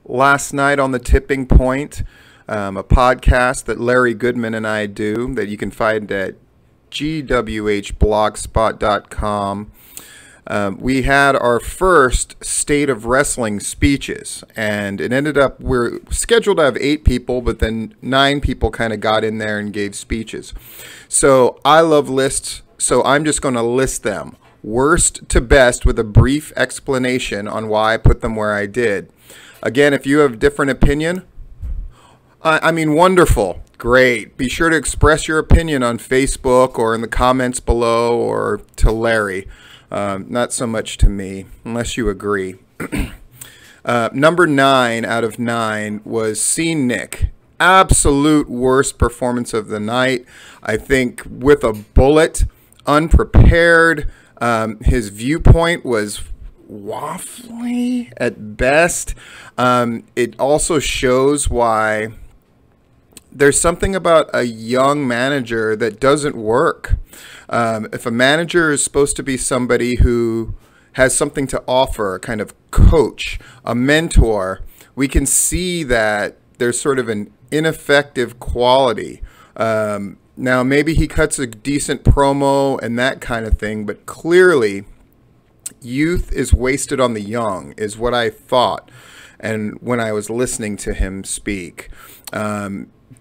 last night on The Tipping Point, a podcast that Larry Goodman and I do that you can find at gwhblogspot.com. We had our first State of Wrestling speeches, and it ended up, we're scheduled to have 8 people, but then 9 people kind of got in there and gave speeches. So I love lists, so I'm just going to list them, worst to best, with a brief explanation on why I put them where I did. Again, if you have a different opinion, wonderful, great. Be sure to express your opinion on Facebook or in the comments below or to Larry. Not so much to me, unless you agree. Number 9 out of 9 was Scene Nick. Absolute worst performance of the night. I think with a bullet, unprepared. His viewpoint was waffly at best. It also shows why there's something about a young manager that doesn't work. If a manager is supposed to be somebody who has something to offer, a kind of coach, a mentor, we can see that there's sort of an ineffective quality. Now, maybe he cuts a decent promo and that kind of thing, but clearly youth is wasted on the young, is what I thought. And when I was listening to him speak,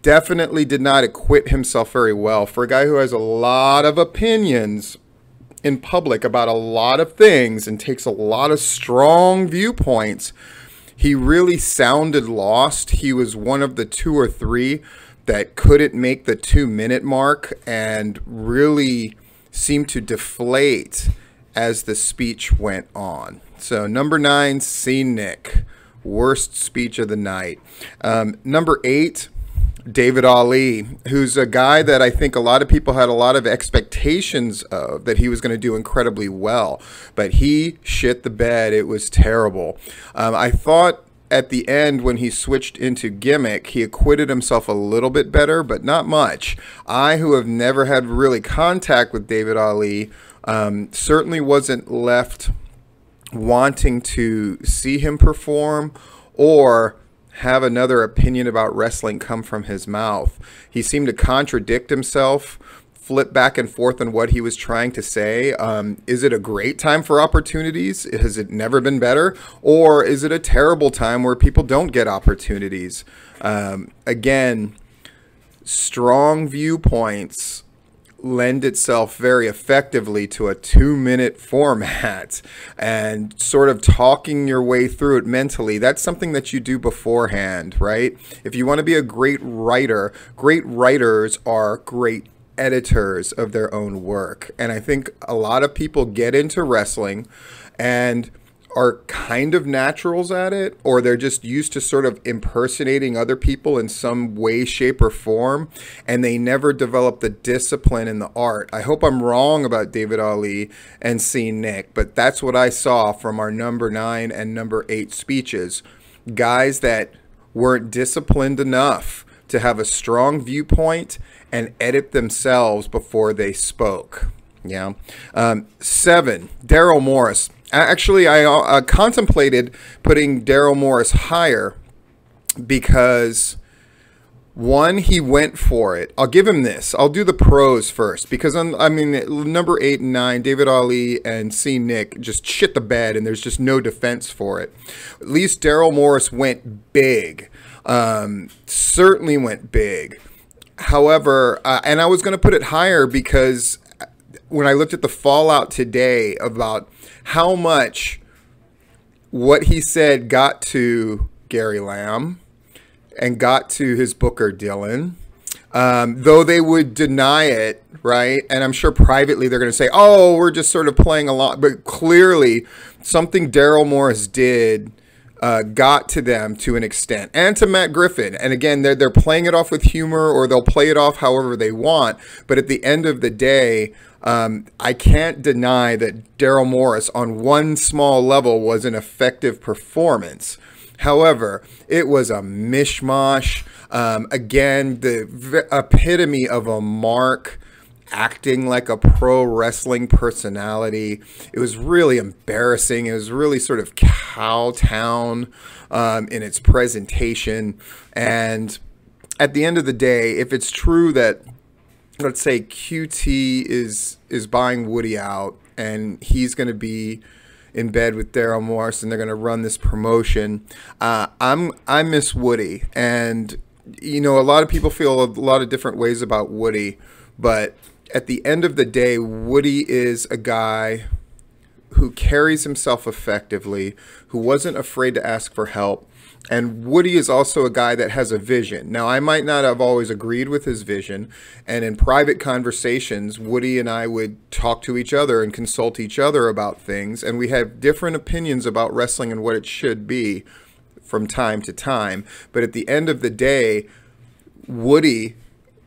definitely did not acquit himself very well. For a guy who has a lot of opinions in public about a lot of things and takes a lot of strong viewpoints, he really sounded lost. He was one of the 2 or 3 that couldn't make the 2-minute mark and really seemed to deflate as the speech went on. So number 9, Scene Nick, worst speech of the night. Number 8, David Ali, who's a guy that I think a lot of people had a lot of expectations of, that he was going to do incredibly well, but he shit the bed. It was terrible. I thought at the end when he switched into gimmick, he acquitted himself a little bit better, but not much. I, who have never had really contact with David Ali, certainly wasn't left wanting to see him perform or have another opinion about wrestling come from his mouth. He seemed to contradict himself, flip back and forth on what he was trying to say. Is it a great time for opportunities? Has it never been better? Or is it a terrible time where people don't get opportunities? Again, strong viewpoints lend itself very effectively to a 2-minute format, and sort of talking your way through it mentally. That's something that you do beforehand, right? If you want to be a great writer, great writers are great editors of their own work. And I think a lot of people get into wrestling and are kind of naturals at it, or they're just used to sort of impersonating other people in some way, shape, or form, and they never develop the discipline and the art. I hope I'm wrong about David Ali and Scene Nick, but that's what I saw from our number 9 and number 8 speeches. Guys that weren't disciplined enough to have a strong viewpoint and edit themselves before they spoke. 7, Daryl Morris. Actually, I contemplated putting Daryl Morris higher because, one, he went for it. I'll give him this. I'll do the pros first because, number 8 and 9, David Ali and Scene Nick just shit the bed, and there's just no defense for it. At least Daryl Morris went big. Certainly went big. However, and I was going to put it higher because when I looked at the fallout today about how much what he said got to Gary Lamb and got to his booker Dylan, though they would deny it, right? And I'm sure privately they're going to say, oh, we're just sort of playing along. But clearly something Daryl Morris did got to them to an extent, and to Matt Griffin. And again, they're playing it off with humor, or they'll play it off however they want. But at the end of the day, I can't deny that Daryl Morris on one small level was an effective performance. However, it was a mishmash. Again, the epitome of a mark acting like a pro wrestling personality. It was really embarrassing. It was really sort of Cowtown in its presentation. And at the end of the day, if it's true that, let's say, QT is buying Woody out and he's going to be in bed with Daryl Morris and they're going to run this promotion, I miss Woody. And you know, a lot of people feel a lot of different ways about Woody, but at the end of the day, Woody is a guy who carries himself effectively, who wasn't afraid to ask for help. And Woody is also a guy that has a vision. Now, I might not have always agreed with his vision, and in private conversations, Woody and I would talk to each other and consult each other about things, and we have different opinions about wrestling and what it should be from time to time. But at the end of the day, Woody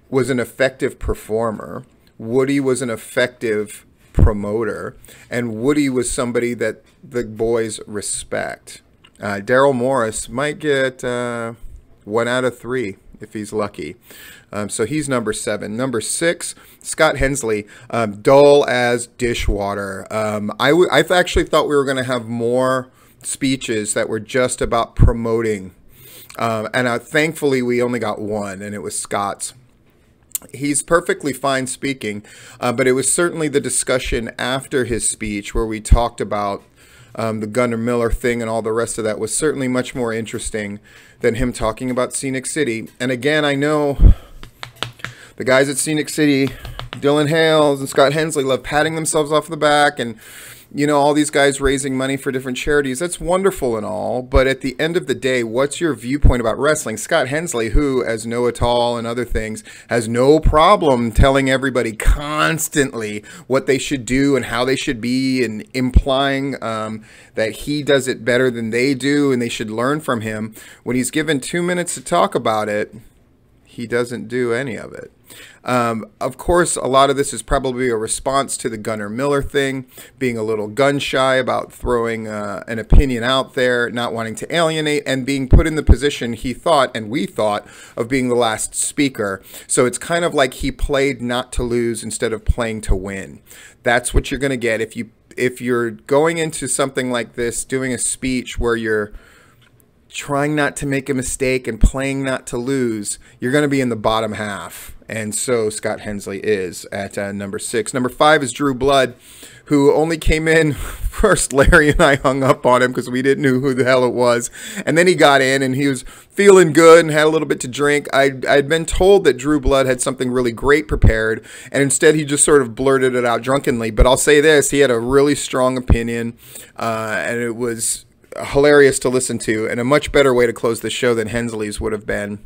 was an effective performer. Woody was an effective promoter, and Woody was somebody that the boys respect. Daryl Morris might get 1 out of 3 if he's lucky. So he's number 7. Number 6, Scott Hensley, dull as dishwater. I actually thought we were going to have more speeches that were just about promoting. And thankfully, we only got one, and it was Scott's. He's perfectly fine speaking, but it was certainly the discussion after his speech where we talked about the Gunnar Miller thing and all the rest of that was certainly much more interesting than him talking about Scenic City. And again, I know the guys at Scenic City, Dylan Hales and Scott Hensley, love patting themselves off the back and, you know, all these guys raising money for different charities. That's wonderful and all, but at the end of the day, what's your viewpoint about wrestling? Scott Hensley, who, as Noah Tall and other things, has no problem telling everybody constantly what they should do and how they should be, and implying that he does it better than they do and they should learn from him. When he's given 2 minutes to talk about it, he doesn't do any of it. Of course, a lot of this is probably a response to the Gunnar Miller thing, being a little gun shy about throwing an opinion out there, not wanting to alienate, and being put in the position he thought, and we thought, of being the last speaker. So it's kind of like he played not to lose instead of playing to win. That's what you're going to get if you're going into something like this, doing a speech where you're trying not to make a mistake and playing not to lose. You're going to be in the bottom half. And so Scott Hensley is at number 6. Number 5 is Drew Blood, who only came in first. Larry and I hung up on him because we didn't know who the hell it was. And then he got in and he was feeling good and had a little bit to drink. I'd been told that Drew Blood had something really great prepared, and instead he just sort of blurted it out drunkenly. But I'll say this, he had a really strong opinion, and it was hilarious to listen to, and a much better way to close the show than Hensley's would have been.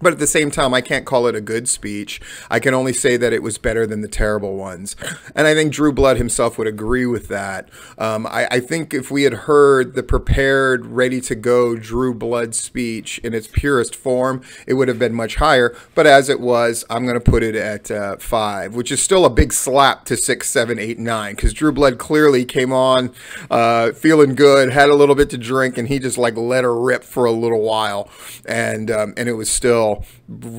But at the same time, I can't call it a good speech. I can only say that it was better than the terrible ones. And I think Drew Blood himself would agree with that. I think if we had heard the prepared, ready-to-go Drew Blood speech in its purest form, it would have been much higher. But as it was, I'm going to put it at 5, which is still a big slap to 6, 7, 8, 9, because Drew Blood clearly came on feeling good, had a little bit to drink, and he just like let her rip for a little while. And it was still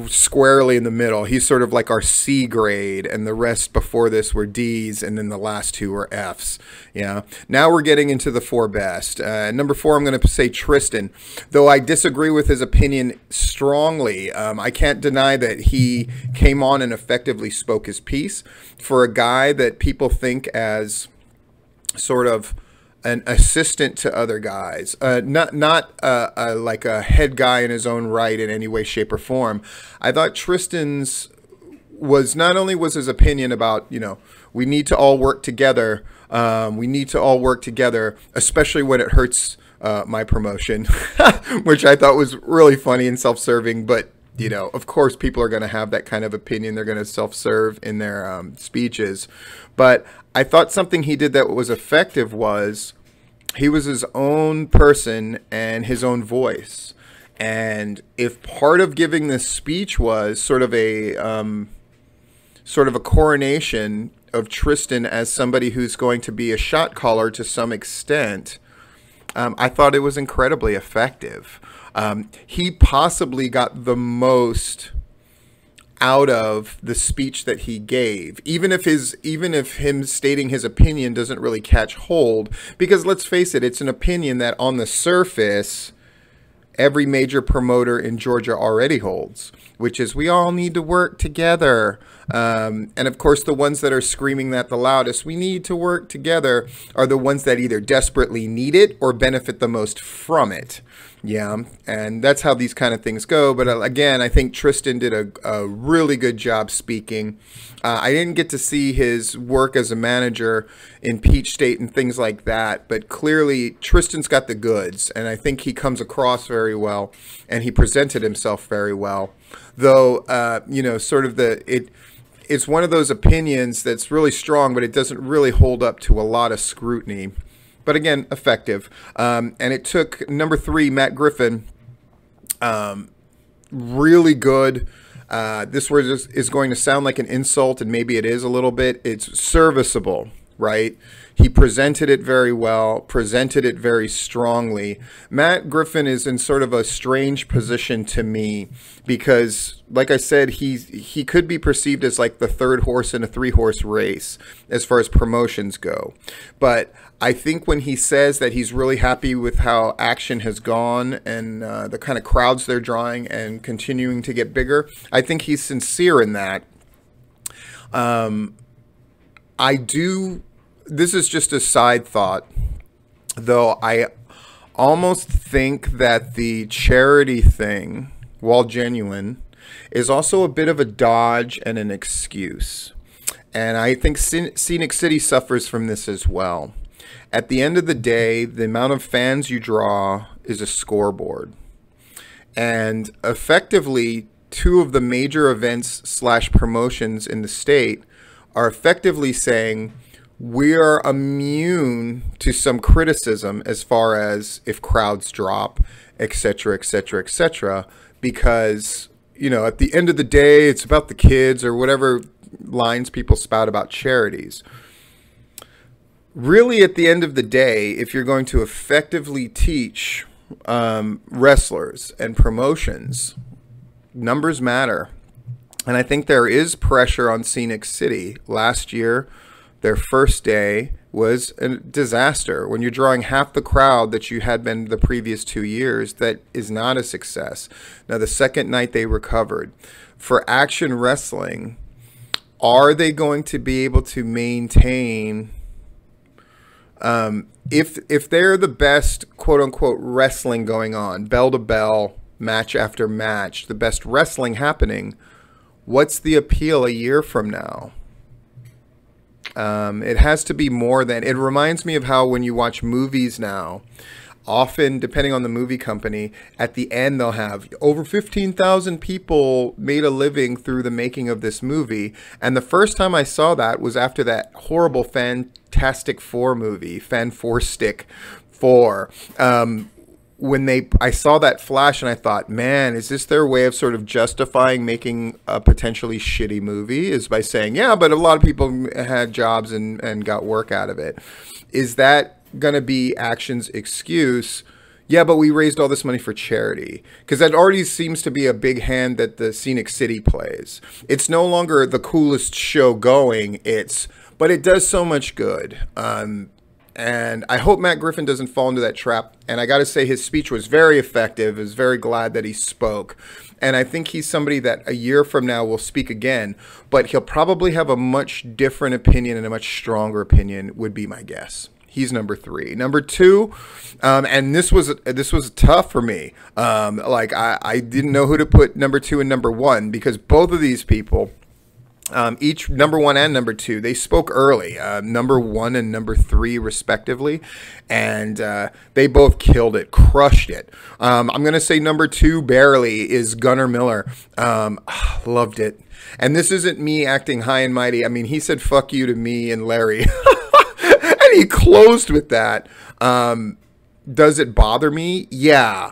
squarely in the middle. He's sort of like our C grade, and the rest before this were D's, and then the last 2 were F's. Yeah. Now we're getting into the 4 best. Number 4, I'm going to say Tristan, though I disagree with his opinion strongly. I can't deny that he came on and effectively spoke his piece. For a guy that people think as sort of an assistant to other guys, not like a head guy in his own right in any way, shape, or form. I thought Tristan's was not only was his opinion about, you know, we need to all work together. We need to all work together, especially when it hurts my promotion, which I thought was really funny and self-serving. But, you know, of course, people are going to have that kind of opinion. They're going to self-serve in their speeches. But I thought something he did that was effective was he was his own person and his own voice. And if part of giving this speech was sort of a coronation of Tristan as somebody who's going to be a shot caller to some extent, I thought it was incredibly effective. He possibly got the most out of the speech that he gave, even if him stating his opinion doesn't really catch hold, because let's face it, it's an opinion that on the surface every major promoter in Georgia already holds, which is we all need to work together. And of course, the ones that are screaming that the loudest, we need to work together, are the ones that either desperately need it or benefit the most from it. Yeah, and that's how these kind of things go. But again, I think Tristan did a really good job speaking. I didn't get to see his work as a manager in Peach State and things like that, but clearly Tristan's got the goods, and I think he comes across very well, and he presented himself very well. Though, you know, sort of it's one of those opinions that's really strong, but it doesn't really hold up to a lot of scrutiny. But again, effective. And it took number 3, Matt Griffin, really good. This word is going to sound like an insult, and maybe it is a little bit. It's serviceable, right? He presented it very well, presented it very strongly. Matt Griffin is in sort of a strange position to me because, like I said, he could be perceived as like the third horse in a 3-horse race as far as promotions go. But I think when he says that he's really happy with how Action has gone and the kind of crowds they're drawing and continuing to get bigger, I think he's sincere in that. This is just a side thought, though I almost think that the charity thing, while genuine, is also a bit of a dodge and an excuse. And I think Scenic City suffers from this as well. At the end of the day, the amount of fans you draw is a scoreboard. And effectively, 2 of the major events / promotions in the state are effectively saying we are immune to some criticism as far as if crowds drop, etc., etc., etc., because, you know, at the end of the day, it's about the kids or whatever lines people spout about charities. Really, at the end of the day, if you're going to effectively teach wrestlers and promotions, numbers matter. And I think there is pressure on Scenic City. Last year, their first day was a disaster. When you're drawing half the crowd that you had been the previous 2 years, that is not a success. Now, the second night they recovered. For Action Wrestling, are they going to be able to maintain, if they're the best, quote unquote, wrestling going on, bell to bell, match after match, the best wrestling happening, what's the appeal a year from now? It has to be more than, it reminds me of how when you watch movies now, often, depending on the movie company, at the end they'll have over 15,000 people made a living through the making of this movie. And the first time I saw that was after that horrible Fantastic Four movie, Fan-4-Stick 4. I saw that flash and I thought, man, is this their way of sort of justifying making a potentially shitty movie, is by saying, yeah, but a lot of people had jobs and got work out of it. Is that going to be Action's excuse? Yeah, but we raised all this money for charity, because that already seems to be a big hand that the Scenic City plays. It's no longer the coolest show going, but it does so much good. And I hope Matt Griffin doesn't fall into that trap. And I got to say, his speech was very effective. I was very glad that he spoke. And I think he's somebody that a year from now will speak again. But he'll probably have a much different opinion and a much stronger opinion, would be my guess. He's number 3. Number 2, and this was tough for me. I didn't know who to put number 2 and number 1, because both of these people, each number 1 and number 2, they spoke early, number 1 and number 3 respectively, and they both killed it, crushed it. I'm going to say number 2 barely is Gunnar Miller. Loved it. And this isn't me acting high and mighty. I mean, he said fuck you to me and Larry. And he closed with that. Does it bother me? Yeah.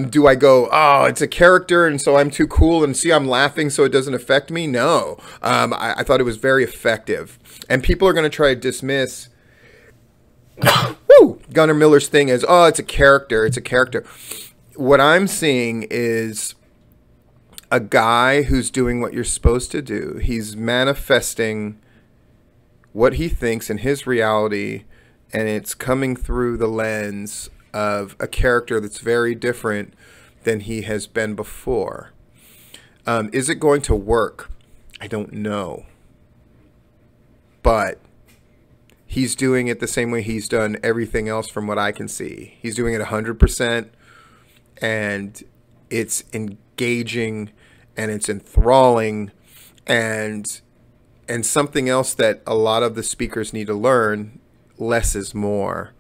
Do I go, oh, it's a character and so I'm too cool and see I'm laughing so it doesn't affect me? No. I thought it was very effective. And people are going to try to dismiss Gunnar Miller's thing as, oh, it's a character. It's a character. What I'm seeing is a guy who's doing what you're supposed to do. He's manifesting what he thinks in his reality, and it's coming through the lens of a character that's very different than he has been before. Is it going to work? I don't know. But he's doing it the same way he's done everything else from what I can see. He's doing it 100%, and it's engaging, and it's enthralling, and something else that a lot of the speakers need to learn, less is more,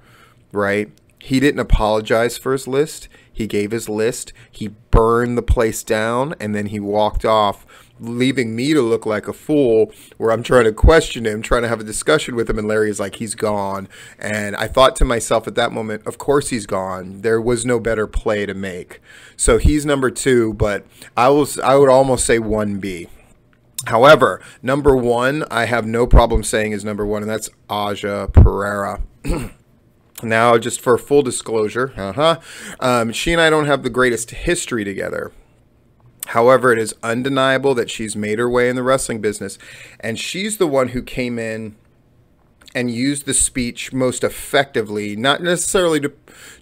right? He didn't apologize for his list. He gave his list. He burned the place down, and then he walked off, leaving me to look like a fool, where I'm trying to question him, trying to have a discussion with him, and Larry is like, he's gone. And I thought to myself at that moment, of course he's gone. There was no better play to make. So he's number 2, but I would almost say 1B. However, number 1, I have no problem saying is number 1, and that's Aja Pereira. Now, just for full disclosure, she and I don't have the greatest history together. However, it is undeniable that she's made her way in the wrestling business, and she's the one who came in and used the speech most effectively, not necessarily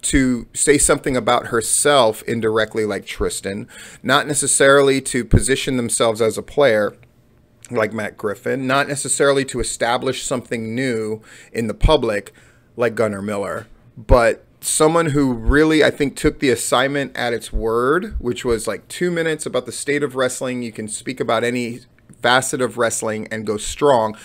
to say something about herself indirectly like Tristan, not necessarily to position themselves as a player like Matt Griffin, not necessarily to establish something new in the public like Gunnar Miller, but someone who really, I think, took the assignment at its word, which was like 2 minutes about the state of wrestling. You can speak about any facet of wrestling and go strong.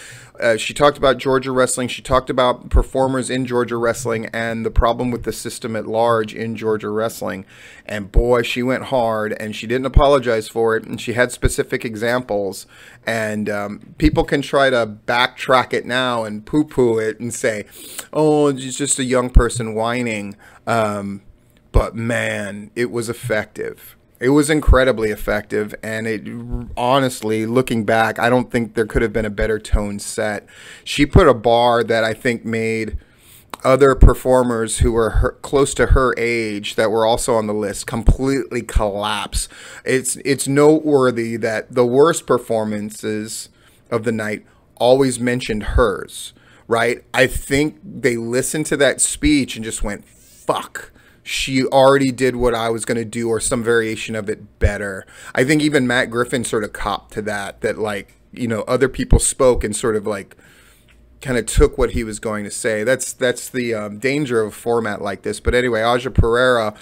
She talked about Georgia wrestling. She talked about performers in Georgia wrestling and the problem with the system at large in Georgia wrestling. And boy, she went hard, and she didn't apologize for it. And she had specific examples. And people can try to backtrack it now and poo-poo it and say, oh, it's just a young person whining. But man, it was effective. It was incredibly effective, and it honestly, looking back, I don't think there could have been a better tone set. She put a bar that I think made other performers who were close to her age that were also on the list completely collapse. It's noteworthy that the worst performances of the night always mentioned hers, right? I think they listened to that speech and just went, fuck. She already did what I was going to do, or some variation of it better. I think even Matt Griffin sort of copped to that like, you know, other people spoke and sort of like kind of took what he was going to say. That's the danger of a format like this. But anyway, Aja Pereira,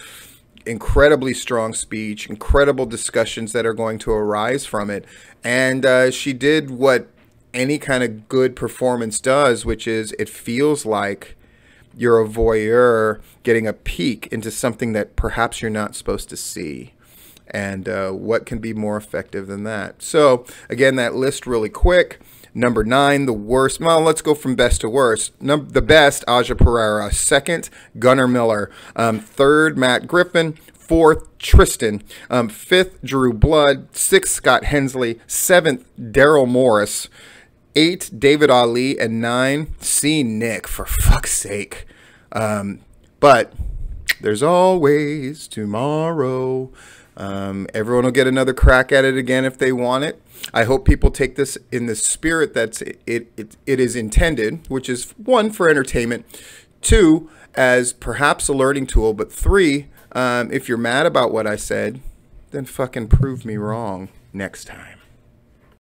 incredibly strong speech, incredible discussions that are going to arise from it. And she did what any kind of good performance does, which is it feels like you're a voyeur getting a peek into something that perhaps you're not supposed to see. And what can be more effective than that? So, again, that list really quick. Number 9, the worst. Well, let's go from best to worst. The best, Aja Pereira. Second, Gunnar Miller. Third, Matt Griffin. Fourth, Tristan. Fifth, Drew Blood. Sixth, Scott Hensley. Seventh, Daryl Morris. 8, David Ali, and 9, C. Nick, for fuck's sake. But there's always tomorrow. Everyone will get another crack at it again if they want it. I hope people take this in the spirit that it is intended, which is 1, for entertainment, 2, as perhaps a learning tool, but 3, if you're mad about what I said, then fucking prove me wrong next time.